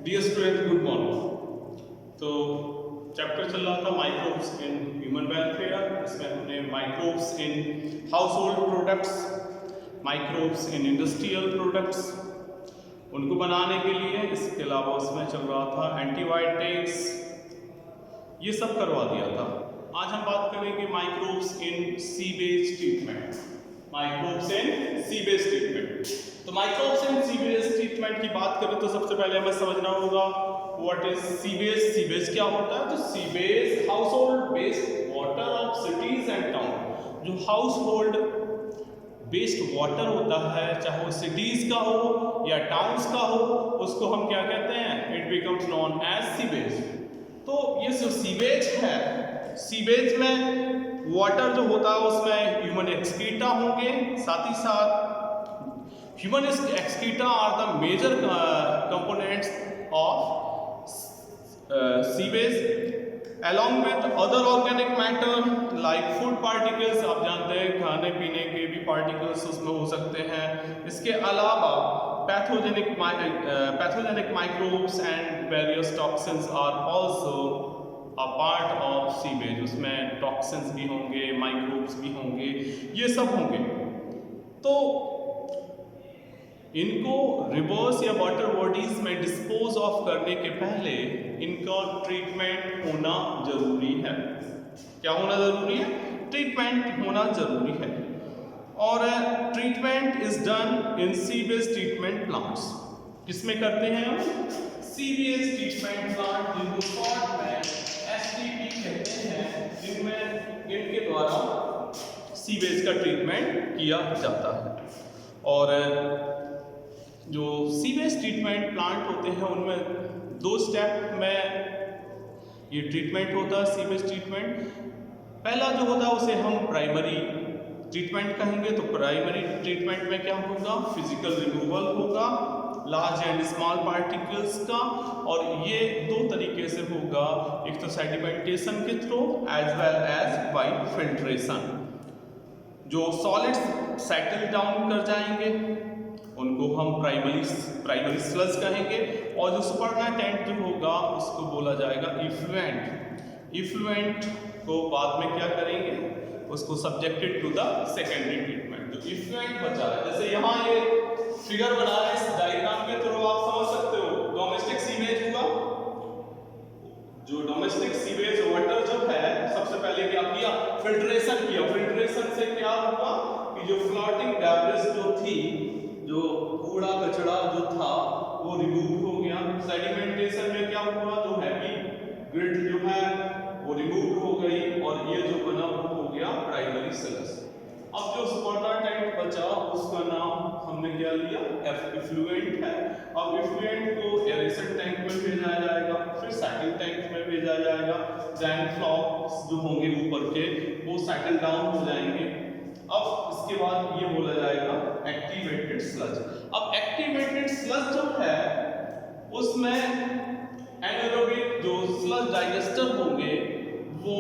Dear student, good morning. तो chapter चल रहा था माइक्रोब्स इन ह्यूमन वेलफेयर। इसमें हमने microbes in household products, microbes in industrial products उनको बनाने के लिए, इसके अलावा उसमें चल रहा था एंटीबायोटिक्स, ये सब करवा दिया था। आज हम बात करेंगे microbes in sewage treatment. Microbes in sewage treatment. तो माइक्रोब्स इन सीवेज ट्रीटमेंट की बात करें तो सबसे पहले हमें समझना होगा व्हाट इज सीवेज। सीवेज क्या होता है? तो sewage house hold based water of cities and town. जो हाउस होल्ड बेस्ड वाटर होता है, चाहे वो सिटीज का हो या टाउन्स का हो, उसको हम क्या कहते हैं? It becomes known as sewage. तो ये जो सीवेज है, सीवेज में वाटर जो होता है उसमें ह्यूमन एक्सक्रीटा होंगे, साथ ही साथ human excreta are the major components of sewage along with other organic matter like food particles। आप जानते हैं खाने पीने के भी पार्टिकल्स उसमें हो सकते हैं। इसके अलावा pathogenic microbes and various toxins are also a part of sewage. उसमें टॉक्सिन्स भी होंगे, माइक्रोब्स भी होंगे, ये सब होंगे। तो इनको रिवर्स या वाटर बॉडीज में डिस्पोज ऑफ करने के पहले इनका ट्रीटमेंट होना जरूरी है। क्या होना जरूरी है? ट्रीटमेंट होना जरूरी है। और treatment is done in sewage treatment plants. किसमें करते हैं हम? सीवेज ट्रीटमेंट प्लांट, जिनको शॉर्ट में एसटीपी कहते हैं, जिनमें इनके द्वारा सीवेज का ट्रीटमेंट किया जाता है। और जो सीवेज ट्रीटमेंट प्लांट होते हैं उनमें 2 स्टेप में ये ट्रीटमेंट होता है, सीवेज ट्रीटमेंट। पहला जो होता है उसे हम प्राइमरी ट्रीटमेंट कहेंगे। तो प्राइमरी ट्रीटमेंट में क्या होगा? फिजिकल रिमूवल होगा लार्ज एंड स्मॉल पार्टिकल्स का, और ये 2 तरीके से होगा, एक तो सेडिमेंटेशन के through as well as by filtration. जो सॉलिड्स सेटल डाउन कर जाएंगे उनको हम प्राइमरी स्लज कहेंगे, और जो सुपरनाटेंट जो होगा उसको बोला जाएगा इफ्लुएंट। इफ्लुएंट को बाद में क्या करेंगे? उसको subjected to the secondary treatment. जो इफ्लुएंट बचा है, जैसे यहाँ ये फिगर बना है, इस डायग्राम के थ्रू आप समझ सकते हो डोमेस्टिक सीवेज हुआ। जो डोमेस्टिक सीवेज वाटर जो है, सबसे पहले क्या किया? फिल्ट्रेशन किया। फिल्ट्रेशन से क्या हुआ कि जो फ्लोटिंग डेब्रिस जो थी, जो कूड़ा कचरा जो था वो रिमूव हो गया। सेडिमेंटेशन में क्या हुआ? जो हैवी ग्रिड जो है वो रिमूव हो गई, और ये जो बना वो हो गया प्राइमरी स्लज। अब जो सुपरनाटेंट बचा उसका नाम हमने क्या लिया? इफ्लुएंट है। अब इफ्लुएंट को एरेशन टैंक में भेजा जाएगा, फिर सेटल टैंक में भेजा जाएगा। जैन फ्लॉक्स जो होंगे ऊपर के वो सेटल डाउन हो जाएंगे। अब इसके बाद ये बोला जाएगा एक्टिवेटेड स्लज। अब एक्टिवेटेड स्लज जो है उसमें एनारोबिक जो स्लज डाइजेस्टर होंगे वो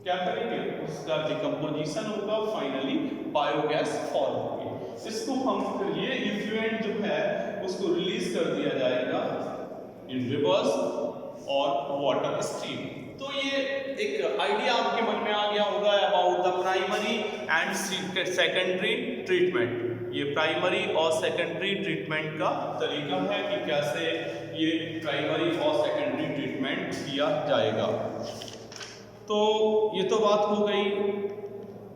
क्या करेंगे? उसका डिकम्पोजिशन होगा, फाइनली बायोगैस फॉर्म होगी। इसको हम फिर ये इफ्लुएंट जो है उसको रिलीज कर दिया जाएगा इन रिवर्स और वाटर स्ट्रीम। तो ये एक आइडिया आपके मन में आ गया होगा about the primary and secondary treatment. ये प्राइमरी और सेकेंडरी ट्रीटमेंट का तरीका है कि कैसे ये प्राइमरी और सेकेंडरी ट्रीटमेंट किया जाएगा। तो ये तो बात हो गई।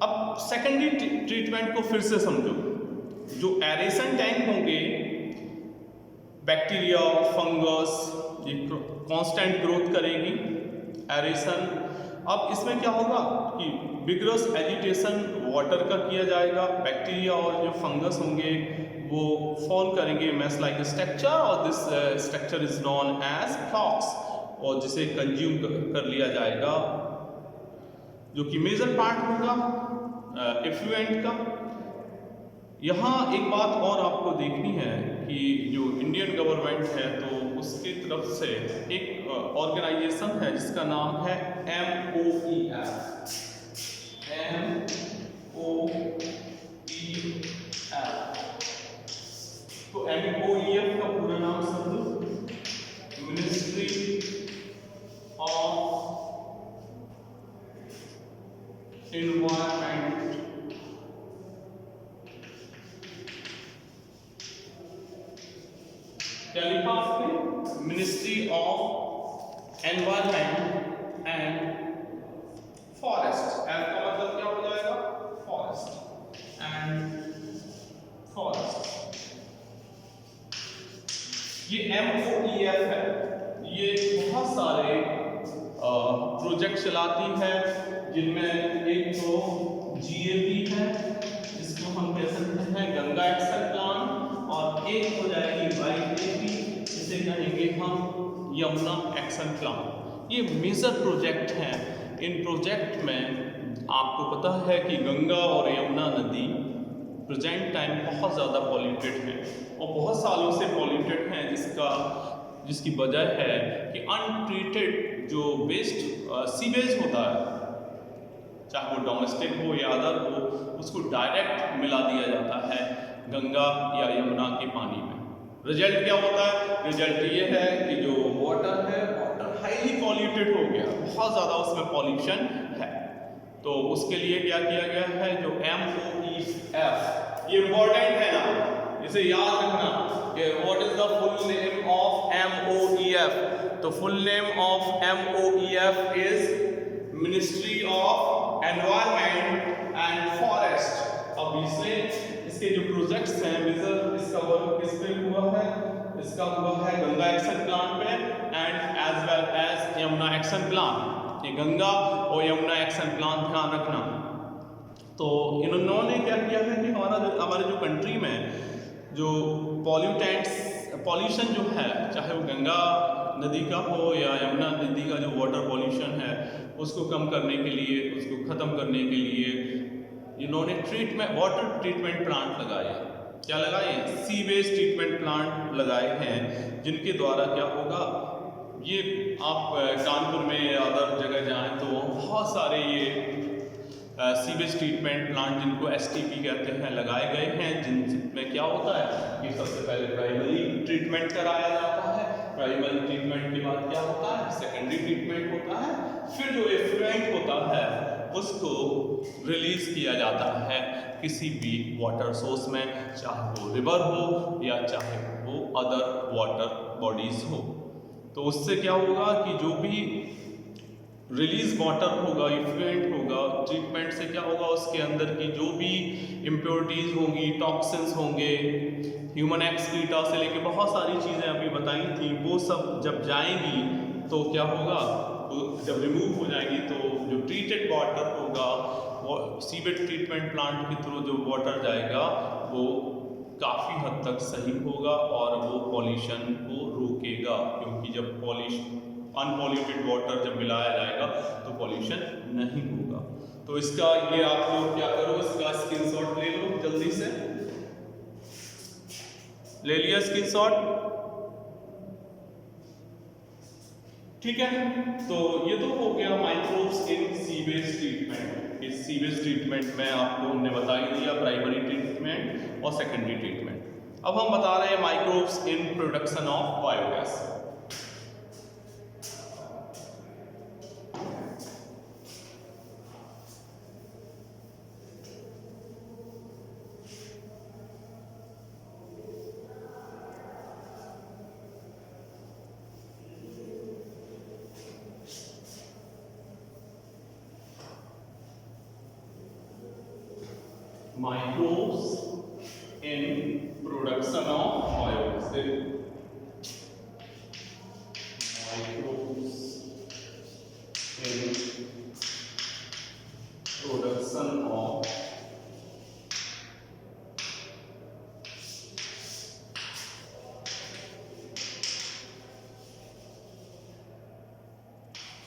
अब सेकेंडरी ट्रीटमेंट को फिर से समझो। जो एरेशन टैंक होंगे, बैक्टीरिया, फंगस, ये कांस्टेंट ग्रोथ करेगी, एरेशन। अब इसमें क्या होगा कि विग्रस एजिटेशन वाटर का किया जाएगा। बैक्टीरिया और जो फंगस होंगे वो फॉर्म करेंगे मेस लाइक स्ट्रक्चर, और this structure is known as flocs, और जिसे कंज्यूम कर लिया जाएगा, जो कि मेजर पार्ट होगा इफ्लुएंट का। यहाँ एक बात और आपको देखनी है कि जो इंडियन गवर्नमेंट है तो उसकी तरफ से एक ऑर्गेनाइजेशन है जिसका नाम है MOEF। तो MOEF का पूरा नाम समझो। क्या लिखा आपने? Ministry of environment and forest. N का मतलब क्या हो जाएगा? Forest and forest. ये MOEF है, ये बहुत सारे प्रोजेक्ट चलाती है, जिनमें एक तो GAP है जिसको हम कह सकते हैं गंगा एक्शन प्लान, और एक हो जाएगी YAP जिसे कहेंगे हम यमुना एक्शन प्लान। ये मेजर प्रोजेक्ट हैं। इन प्रोजेक्ट में आपको पता है कि गंगा और यमुना नदी प्रेजेंट टाइम बहुत ज़्यादा पॉल्यूटेड है और बहुत सालों से पॉल्यूटेड हैं, जिसकी वजह है कि अनट्रीटेड जो वेस्ट सीवेज होता है, चाहे वो डोमेस्टिक हो या अदर हो, उसको डायरेक्ट मिला दिया जाता है गंगा या यमुना के पानी में। रिजल्ट क्या होता है? रिजल्ट ये है कि जो वाटर है, वाटर हाईली पॉल्यूटेड हो गया, बहुत ज़्यादा उसमें पॉल्यूशन है। तो उसके लिए क्या किया गया है? जो MOEF, ये इम्पोर्टेंट है ना, इसे याद रखना कि what is the full name of MOEF। तो full name of MOEF is ministry of environment and forest. अब इसके जो प्रोजेक्ट्स हैं, मेजर इसका वर्क किस पे हुआ है? इसका हुआ है गंगा एक्शन प्लान पे and as well as Yamuna action plan. ये गंगा और यमुना एक्शन प्लान ध्यान रखना। तो इन्होंने क्या किया है कि हमारे जो कंट्री में जो पॉल्यूशन जो है, चाहे वो गंगा नदी का हो या यमुना नदी का जो वाटर पॉल्यूशन है, उसको कम करने के लिए, उसको ख़त्म करने के लिए इन्होंने वाटर ट्रीटमेंट प्लांट लगाए। क्या लगाए? सीवेज ट्रीटमेंट प्लांट लगाए हैं, जिनके द्वारा क्या होगा, ये आप कानपुर में या अदर जगह जाएं तो बहुत सारे ये सीवेज ट्रीटमेंट प्लांट, जिनको STP कहते हैं, लगाए गए हैं, जिनमें क्या होता है कि सबसे पहले प्राइमरी ट्रीटमेंट कराया जाता है, प्राइमरी ट्रीटमेंट के बाद क्या होता है? सेकेंडरी ट्रीटमेंट होता है, फिर जो एफ्लुएंट होता है उसको रिलीज किया जाता है किसी भी वाटर सोर्स में, चाहे वो रिवर हो या चाहे वो अदर वाटर बॉडीज हो। तो उससे क्या होगा कि जो भी रिलीज वाटर होगा, इफ्लुएंट होगा, ट्रीटमेंट से क्या होगा, उसके अंदर की जो भी इम्प्योरिटीज़ होंगी, टॉक्सिन्स होंगे, ह्यूमन एक्सक्रीटा से लेके बहुत सारी चीज़ें अभी बताई थी, वो सब जब जाएंगी तो क्या होगा, जब रिमूव हो जाएंगी तो जो ट्रीटेड वाटर होगा, वो सीवेज ट्रीटमेंट प्लांट के थ्रू जो वाटर जाएगा वो काफ़ी हद तक सही होगा और वो पॉल्यूशन को रोकेगा, क्योंकि जब अनपॉल्यूटेड वाटर जब मिलाया जाएगा तो पॉल्यूशन नहीं होगा। तो इसका ये आप लोग क्या करो, इसका स्क्रीनशॉट ले लो, जल्दी से ले लिया स्क्रीनशॉट, ठीक है। तो ये तो हो गया माइक्रोब्स इन सीवेज ट्रीटमेंट। इस सीवेज ट्रीटमेंट में आपको हमने बता ही दिया प्राइमरी ट्रीटमेंट और सेकेंडरी ट्रीटमेंट। अब हम बता रहे हैं microbes in production of biogas. Microbes in production of biogas. Microbes in production of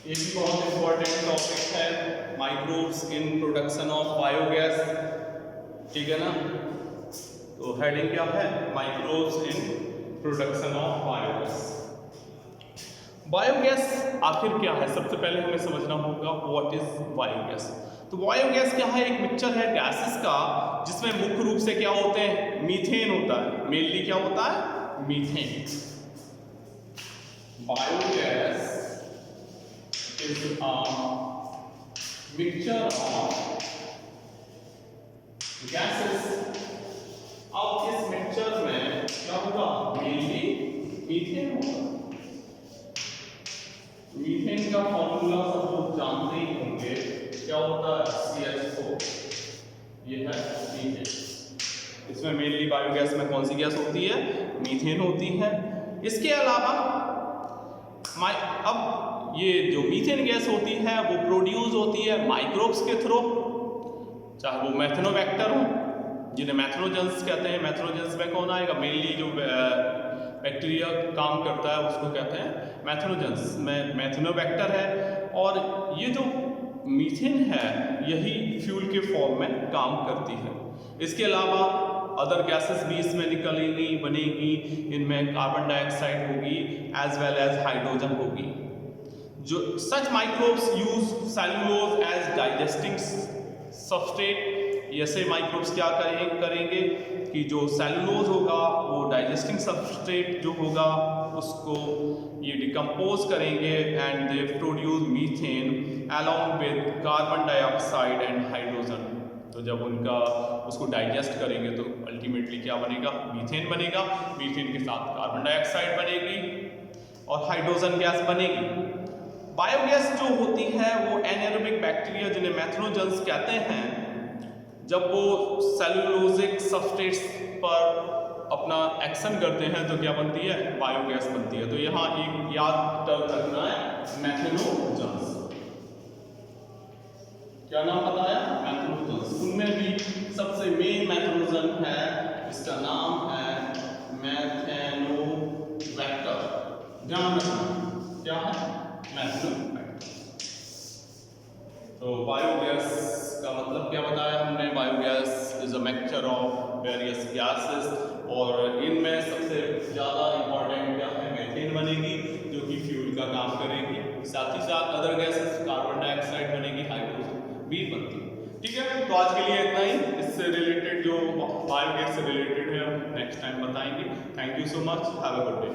ये भी बहुत इंपॉर्टेंट टॉपिक है, microbes in production of biogas, ठीक है ना। तो हेडिंग क्या है? Microbes in production of biogas. Biogas आखिर क्या है? सबसे पहले हमें समझना होगा व्हाट इज बायोगैस। तो बायोगैस क्या है? एक मिक्सचर है गैसेस का, जिसमें मुख्य रूप से क्या होते हैं? मीथेन होता है। मेनली क्या होता है? Methane. Biogas is a mixture of gases. अब इस मिक्सचर में क्या होगा? मेनली मीथेन होगा। मीथेन का फॉर्मूला सब लोग जानते ही होंगे, क्या होता है CH4, ये है मीथेन। इसमें मेनली बायोगैस में कौन सी गैस होती है, मीथेन होती है। इसके अलावा अब ये जो मीथेन गैस होती है वो प्रोड्यूस होती है माइक्रोब्स के थ्रू, चाहे वो मैथनोबैक्टर हो, जिन्हें मैथनोजेंस कहते हैं। मैथनोजेंस में कौन आएगा, मेनली जो बैक्टीरिया काम करता है उसको कहते हैं मैथनोजेंस, में मैथनोबैक्टर है। और ये जो मीथेन है यही फ्यूल के फॉर्म में काम करती है। इसके अलावा अदर गैसेस भी इसमें निकलेंगी, बनेगी। इनमें कार्बन डाइऑक्साइड होगी एज वेल एज हाइड्रोजन होगी। जो such microbes use cellulose as digesting substrate. ऐसे माइक्रोब्स क्या करेंगे कि जो सेलुलोज होगा वो डाइजेस्टिंग सबस्ट्रेट जो होगा उसको ये डिकम्पोज करेंगे and they produce methane along with carbon dioxide and hydrogen. तो जब उनका उसको डाइजेस्ट करेंगे तो अल्टीमेटली क्या बनेगा, मीथेन बनेगा। मीथेन के साथ कार्बन डाइऑक्साइड बनेगी और हाइड्रोजन गैस बनेगी। बायोगैस जो होती है वो एनारोबिक बैक्टीरिया जिन्हें मैथनोजेंस कहते हैं, जब वो सेलुलोजिक सबस्ट्रेट्स पर अपना एक्शन करते हैं तो क्या बनती है, बायोगैस बनती है। तो यहाँ एक याद रखना है, मैथनोजेंस। क्या नाम बताया, मैथनोजेंस। उनमें भी सबसे मेन मैथनोजन है, इसका नाम है मैथनोबैक्टर। ध्यान रखना क्या है, मैथनोबैक्टर। तो बायोगैस का मतलब क्या बताया हमने, biogas is a mixture of various gases और इनमें सबसे ज़्यादा इंपॉर्टेंट क्या है, मीथेन बनेगी जो कि फ्यूल का काम करेगी। साथ ही साथ अदर गैसेस कार्बन डाइऑक्साइड बनेगी, हाइड्रोजन भी बनती है। ठीक है, तो आज के लिए इतना ही। इससे रिलेटेड जो बायोगैस से रिलेटेड है नेक्स्ट टाइम बताएंगे। Thank you so much, have a good day.